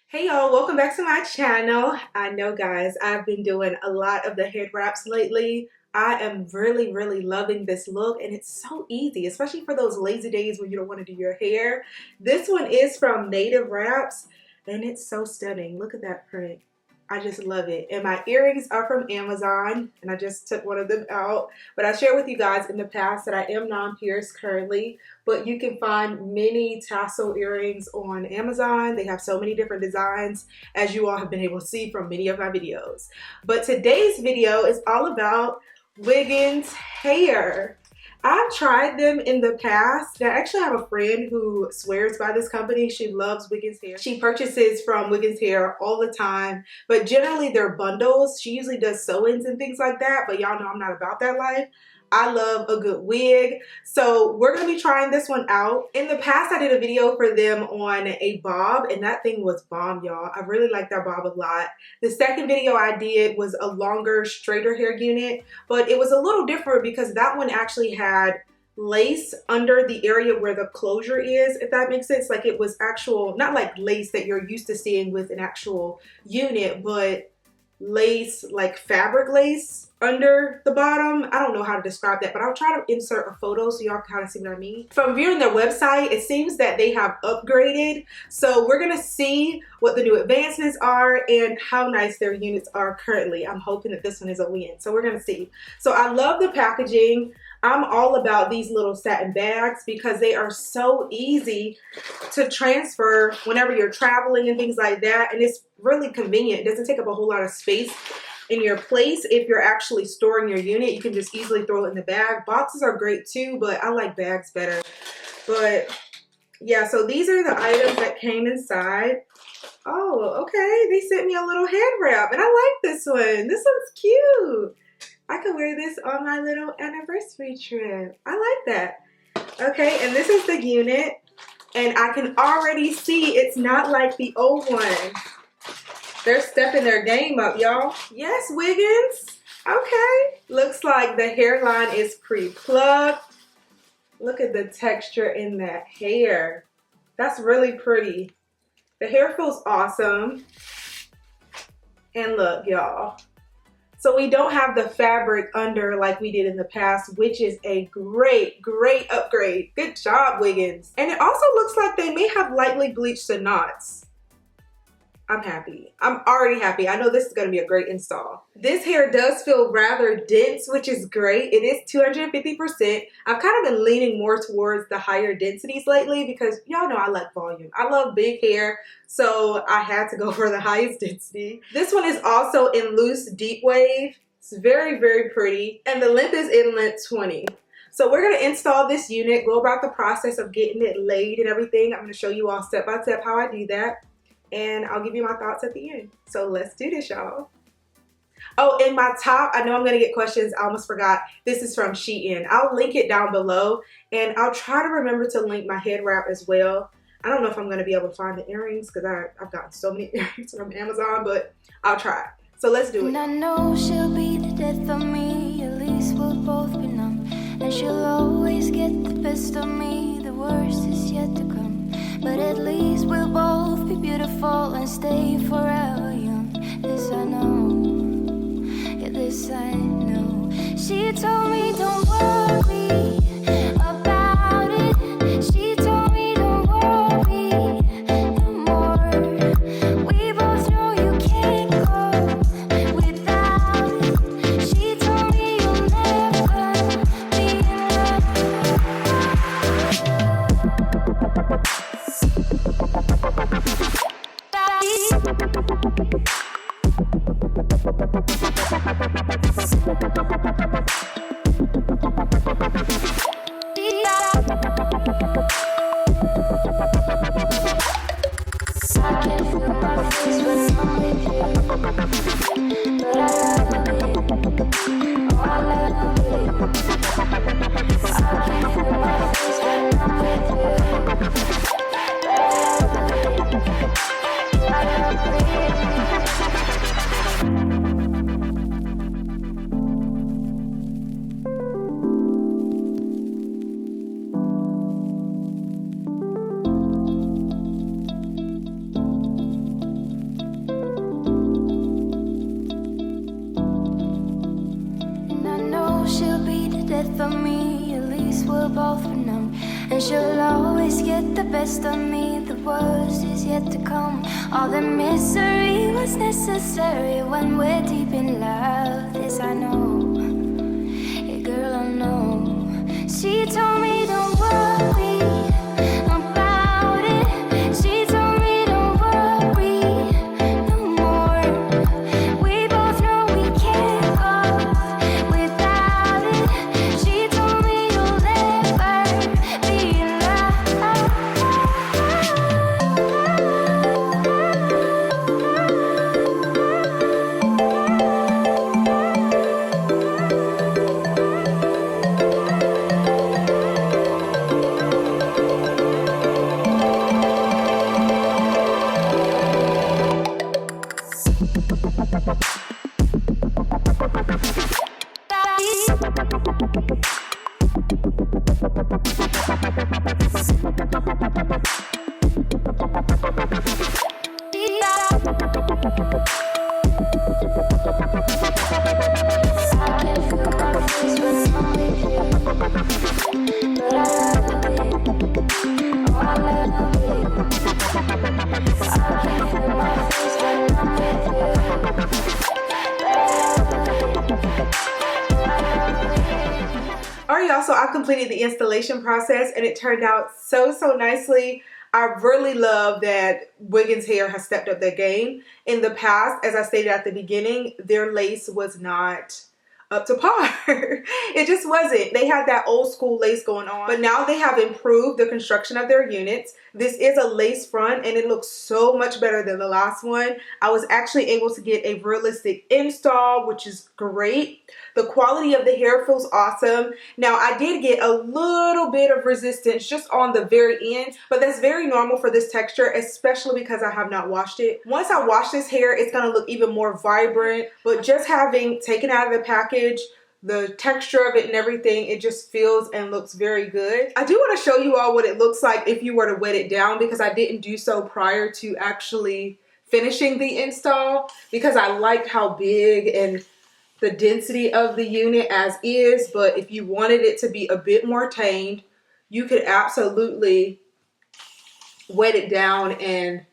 Hey y'all, welcome back to my channel. I know guys, I've been doing a lot of the head wraps lately. I am really loving this look and it's so easy, especially for those lazy days when you don't want to do your hair. This one is from Native Wraps and it's so stunning. Look at that print. I just love it. And my earrings are from Amazon and I just took one of them out. But I shared with you guys in the past that I am non-pierced currently, but you can find many tassel earrings on Amazon. They have so many different designs, as you all have been able to see from many of my videos. But today's video is all about Wiggins Hair. I've tried them in the past. I actually have a friend who swears by this company. She loves Wiggins Hair. She purchases from Wiggins Hair all the time, but generally they're bundles. She usually does sew-ins and things like that, but y'all know I'm not about that life. I love a good wig. So we're going to be trying this one out. In the past, I did a video for them on a bob and that thing was bomb, y'all. I really like that bob a lot. The second video I did was a longer, straighter hair unit, but it was a little different because that one actually had lace under the area where the closure is, if that makes sense. Like it was actual, not like lace that you're used to seeing with an actual unit, but lace, like fabric lace under the bottom. I don't know how to describe that, but I'll try to insert a photo so y'all can kind of see what I mean. From viewing their website, it seems that they have upgraded. So we're gonna see what the new advancements are and how nice their units are currently. I'm hoping that this one is a win. So we're gonna see. So I love the packaging. I'm all about these little satin bags because they are so easy to transfer whenever you're traveling and things like that. And it's really convenient. It doesn't take up a whole lot of space in your place. If you're actually storing your unit, you can just easily throw it in the bag. Boxes are great too, but I like bags better. But yeah, so these are the items that came inside. Oh, okay. They sent me a little head wrap and I like this one. This one's cute. I could wear this on my little anniversary trip. I like that. Okay, and this is the unit. And I can already see it's not like the old one. They're stepping their game up, y'all. Yes, Wiggins. Okay. Looks like the hairline is pre-plucked. Look at the texture in that hair. That's really pretty. The hair feels awesome. And look, y'all. So we don't have the fabric under like we did in the past, which is a great upgrade. Good job, Wiggins. And it also looks like they may have lightly bleached the knots. I'm happy. I'm already happy. I know this is going to be a great install. This hair does feel rather dense, which is great. It is 250%. I've kind of been leaning more towards the higher densities lately because y'all know I like volume. I love big hair, so I had to go for the highest density. This one is also in loose deep wave. It's very pretty. And the length is in length 20. So we're going to install this unit, go about the process of getting it laid and everything. I'm going to show you all step by step how I do that. And I'll give you my thoughts at the end. So let's do this, y'all. Oh, and my top, I know I'm gonna get questions. I almost forgot. This is from Shein. I'll link it down below and I'll try to remember to link my head wrap as well. I don't know if I'm gonna be able to find the earrings because I've gotten so many earrings from Amazon, but I'll try. So let's do it. And I know she'll be the death of me, at least we'll both be numb. And she'll always get the best of me, the worst is yet to come. But at least we'll both be beautiful and stay forever young. This I know, yeah, this I know. She told me don't worry about it. She told me don't worry no more. We both know you can't go without it. She told me you'll never be in love. both be numb, and she'll always get the best of me. The worst is yet to come. All the misery was necessary when we're deep in love. This I know, yeah, girl, I know. She told me don't worry about it. She told me don't worry no more. We both know we can't go without it. She told me you'll never be in love. Alright, y'all, so I completed the installation process and it turned out so nicely. I really love that Wiggins Hair has stepped up their game. In the past, as I stated at the beginning, their lace was not up to par. It just wasn't. They had that old school lace going on, but now they have improved the construction of their units. This is a lace front and it looks so much better than the last one. I was actually able to get a realistic install, which is great. The quality of the hair feels awesome. Now, I did get a little bit of resistance just on the very end, but that's very normal for this texture, especially because I have not washed it. Once I wash this hair, it's gonna look even more vibrant, but just having taken out of the package, the texture of it and everything, it just feels and looks very good. I do want to show you all what it looks like if you were to wet it down, because I didn't do so prior to actually finishing the install, because I liked how big and the density of the unit as is. But if you wanted it to be a bit more tamed, you could absolutely wet it down and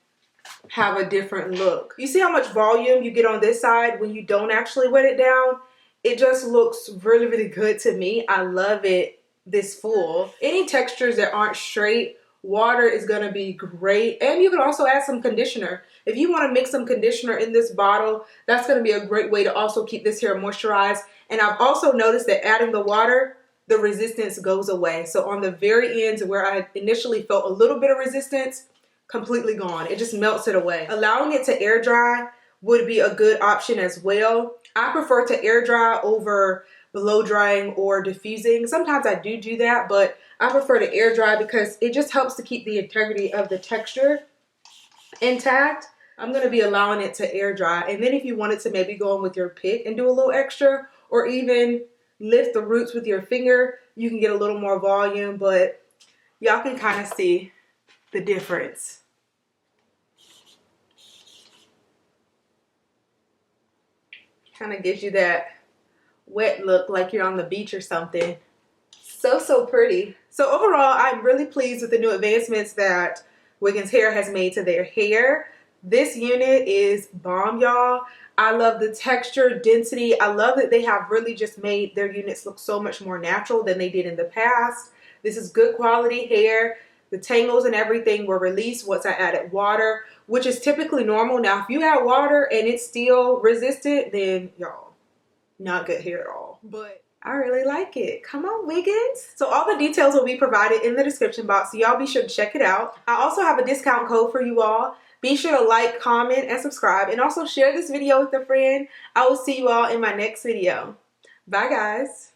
have a different look. You see how much volume you get on this side when you don't actually wet it down? It just looks really good to me. I love it this full. Any textures that aren't straight, water is gonna be great. And you can also add some conditioner. If you wanna mix some conditioner in this bottle, that's gonna be a great way to also keep this hair moisturized. And I've also noticed that adding the water, the resistance goes away. So on the very ends where I initially felt a little bit of resistance, completely gone. It just melts it away. Allowing it to air dry would be a good option as well. I prefer to air dry over blow drying or diffusing. Sometimes I do that, but I prefer to air dry because it just helps to keep the integrity of the texture intact. I'm going to be allowing it to air dry. And then if you wanted to maybe go in with your pick and do a little extra, or even lift the roots with your finger, you can get a little more volume, but y'all can kind of see the difference. Kind of gives you that wet look like you're on the beach or something. So pretty. So overall, I'm really pleased with the new advancements that Wiggins Hair has made to their hair. This unit is bomb, y'all. I love the texture, density. I love that they have really just made their units look so much more natural than they did in the past. This is good quality hair. The tangles and everything were released once I added water, which is typically normal. Now, if you add water and it's still resistant, then y'all, not good hair at all. But I really like it. Come on, Wiggins. So all the details will be provided in the description box, so y'all be sure to check it out. I also have a discount code for you all. Be sure to like, comment, and subscribe, and also share this video with a friend. I will see you all in my next video. Bye, guys.